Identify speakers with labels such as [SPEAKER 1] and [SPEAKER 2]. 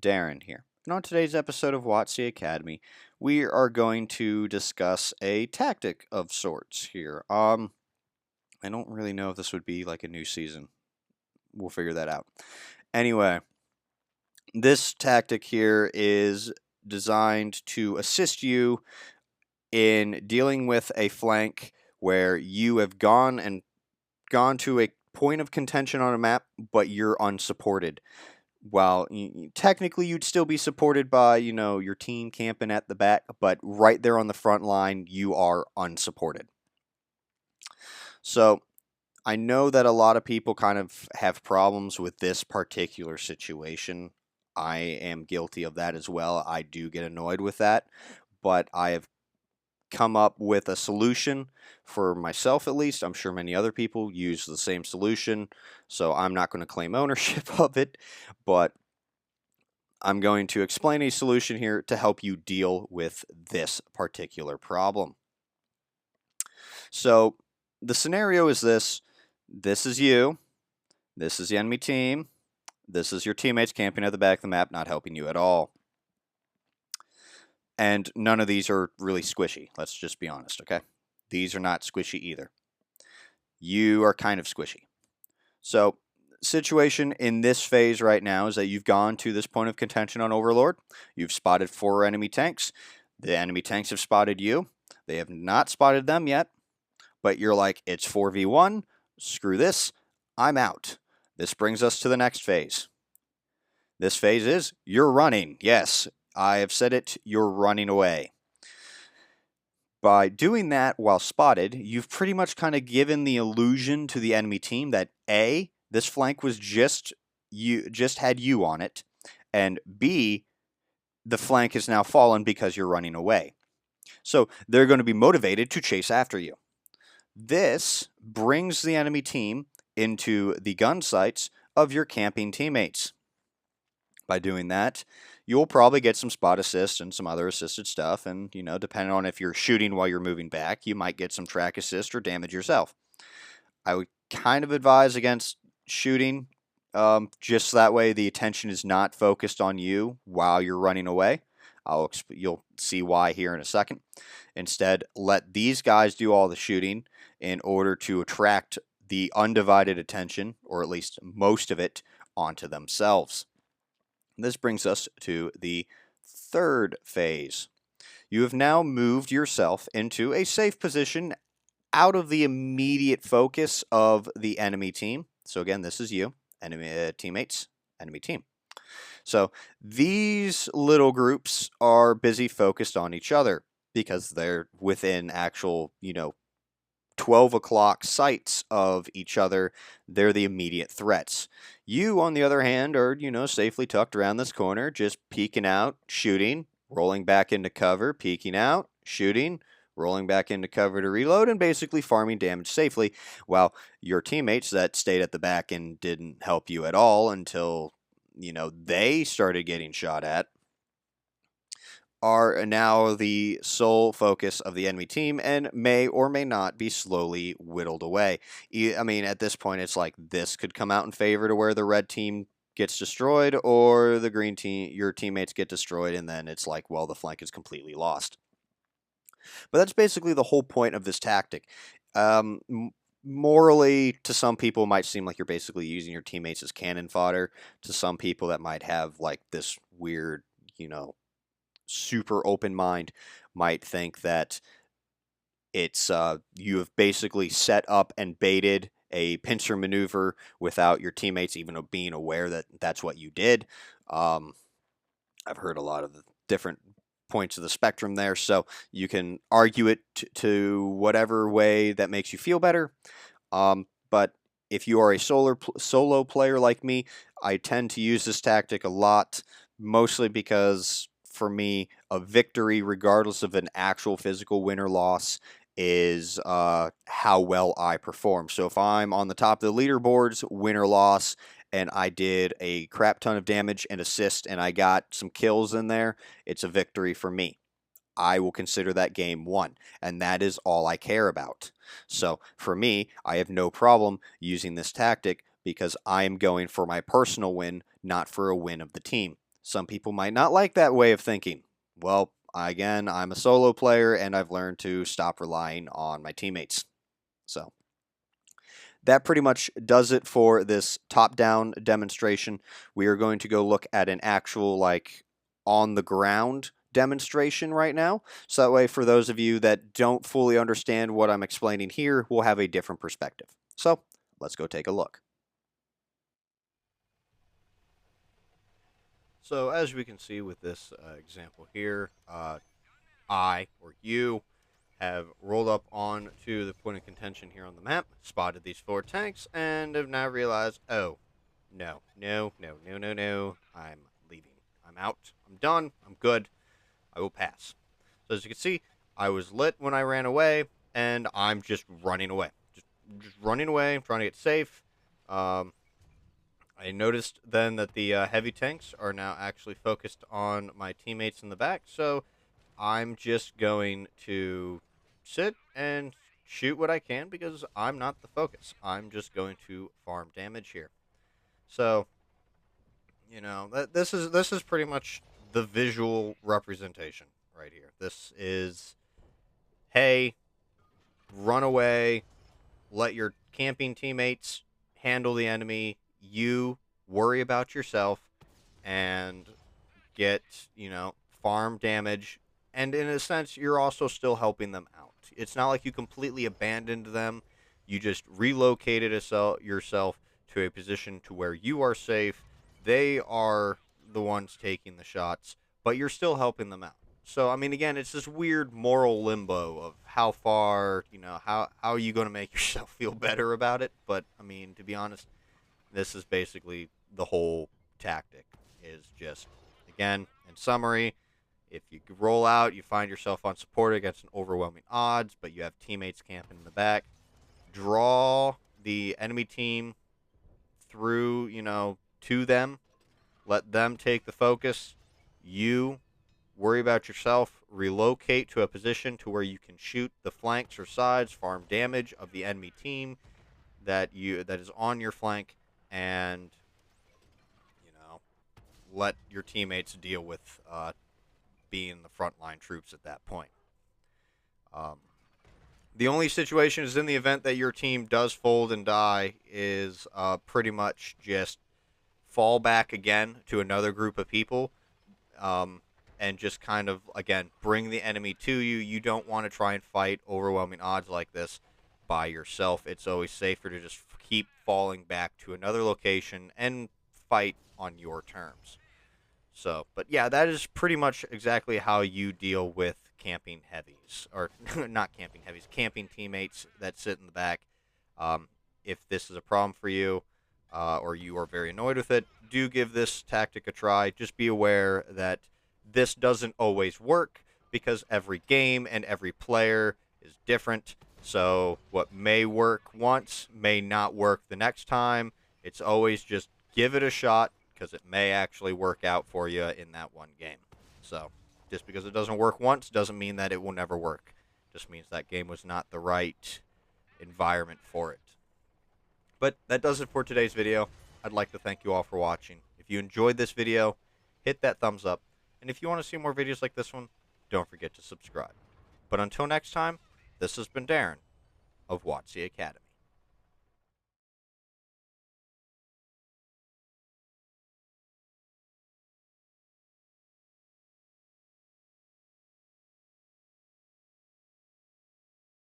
[SPEAKER 1] Darren here. And on today's episode of WoTC Academy, we are going to discuss a tactic of sorts here. I don't really know if this would be like a new season. We'll figure that out. Anyway, this tactic here is designed to assist you in dealing with a flank where you have gone to a point of contention on a map, but you're unsupported. While technically you'd still be supported by, your team camping at the back, but right there on the front line, you are unsupported. So I know that a lot of people kind of have problems with this particular situation. I am guilty of that as well. I do get annoyed with that, but I have come up with a solution for myself at least. I'm sure many other people use the same solution, so I'm not going to claim ownership of it, but I'm going to explain a solution here to help you deal with this particular problem. So the scenario is this. This is you. This is the enemy team. This is your teammates camping at the back of the map, not helping you at all. And none of these are really squishy. Let's just be honest, okay? These are not squishy either. You are kind of squishy. So situation in this phase right now is that you've gone to this point of contention on Overlord. You've spotted 4 enemy tanks. The enemy tanks have spotted you. They have not spotted them yet, but you're like, it's 4v1. Screw this. I'm out. This brings us to the next phase. This phase is you're running. Yes, I have said it. You're running away. By doing that while spotted, you've pretty much kind of given the illusion to the enemy team that A, this flank was just had you on it, and B, the flank is now fallen because you're running away. So they're going to be motivated to chase after you. This brings the enemy team into the gun sights of your camping teammates. By doing that, you'll probably get some spot assist and some other assisted stuff, and depending on if you're shooting while you're moving back, you might get some track assist or damage yourself. I would kind of advise against shooting, just that way the attention is not focused on you while you're running away. You'll see why here in a second. Instead, let these guys do all the shooting in order to attract the undivided attention, or at least most of it, onto themselves. This brings us to the third phase. You have now moved yourself into a safe position out of the immediate focus of the enemy team. So again, this is you, enemy teammates, enemy team. So these little groups are busy focused on each other because they're within actual, 12 o'clock sights of each other. They're the immediate threats. You, on the other hand, are, safely tucked around this corner, just peeking out, shooting, rolling back into cover, peeking out, shooting, rolling back into cover to reload, and basically farming damage safely, while your teammates that stayed at the back and didn't help you at all until, they started getting shot at, are now the sole focus of the enemy team and may or may not be slowly whittled away. I mean, at this point, it's like this could come out in favor to where the red team gets destroyed, or the green team, your teammates get destroyed, and then it's like, well, the flank is completely lost. But that's basically the whole point of this tactic. Morally, to some people, it might seem like you're basically using your teammates as cannon fodder. To some people, that might have like this weird, super open mind, might think that it's you have basically set up and baited a pincer maneuver without your teammates even being aware that that's what you did. I've heard a lot of the different points of the spectrum there, so you can argue it to whatever way that makes you feel better. But if you are a solo player like me, I tend to use this tactic a lot, mostly because for me, a victory, regardless of an actual physical win or loss, is how well I perform. So if I'm on the top of the leaderboards, win or loss, and I did a crap ton of damage and assist, and I got some kills in there, it's a victory for me. I will consider that game won, and that is all I care about. So for me, I have no problem using this tactic because I am going for my personal win, not for a win of the team. Some people might not like that way of thinking. Well, again, I'm a solo player and I've learned to stop relying on my teammates. So that pretty much does it for this top-down demonstration. We are going to go look at an actual, like, on-the-ground demonstration right now. So that way, for those of you that don't fully understand what I'm explaining here, we'll have a different perspective. So let's go take a look. So as we can see with this example here, I, or you, have rolled up onto the point of contention here on the map, spotted these 4 tanks, and have now realized, oh, no, I'm leaving. I'm out. I'm done. I'm good. I will pass. So as you can see, I was lit when I ran away, and I'm just running away. Just running away. I'm trying to get safe. I noticed then that the heavy tanks are now actually focused on my teammates in the back, so I'm just going to sit and shoot what I can because I'm not the focus. I'm just going to farm damage here. So, you know, this is pretty much the visual representation right here. This is, hey, run away, let your camping teammates handle the enemy. You worry about yourself and get, you know, farm damage. And in a sense, you're also still helping them out. It's not like you completely abandoned them. You just relocated yourself to a position to where you are safe. They are the ones taking the shots, but you're still helping them out. So, I mean, again, it's this weird moral limbo of how far, you know, how are you going to make yourself feel better about it? But, I mean, to be honest, this is basically the whole tactic, is just, again, in summary, if you roll out, you find yourself unsupported against an overwhelming odds, but you have teammates camping in the back, draw the enemy team through, you know, to them, let them take the focus, you worry about yourself, relocate to a position to where you can shoot the flanks or sides, farm damage of the enemy team that is on your flank, and, you know, let your teammates deal with being the frontline troops at that point. The only situation is in the event that your team does fold and die is pretty much just fall back again to another group of people, and just kind of, again, bring the enemy to you. You don't want to try and fight overwhelming odds like this by yourself. It's always safer to just keep falling back to another location and fight on your terms. So, but yeah, that is pretty much exactly how you deal with camping heavies, or not camping heavies, camping teammates that sit in the back. If this is a problem for you, or you are very annoyed with it, do give this tactic a try. Just be aware that this doesn't always work because every game and every player is different. So what may work once may not work the next time. It's always just give it a shot, because it may actually work out for you in that one game. So, just because it doesn't work once doesn't mean that it will never work. Just means that game was not the right environment for it. But that does it for today's video. I'd like to thank you all for watching. If you enjoyed this video, hit that thumbs up. And if you want to see more videos like this one, don't forget to subscribe. But until next time, this has been Darren of WoTC Academy.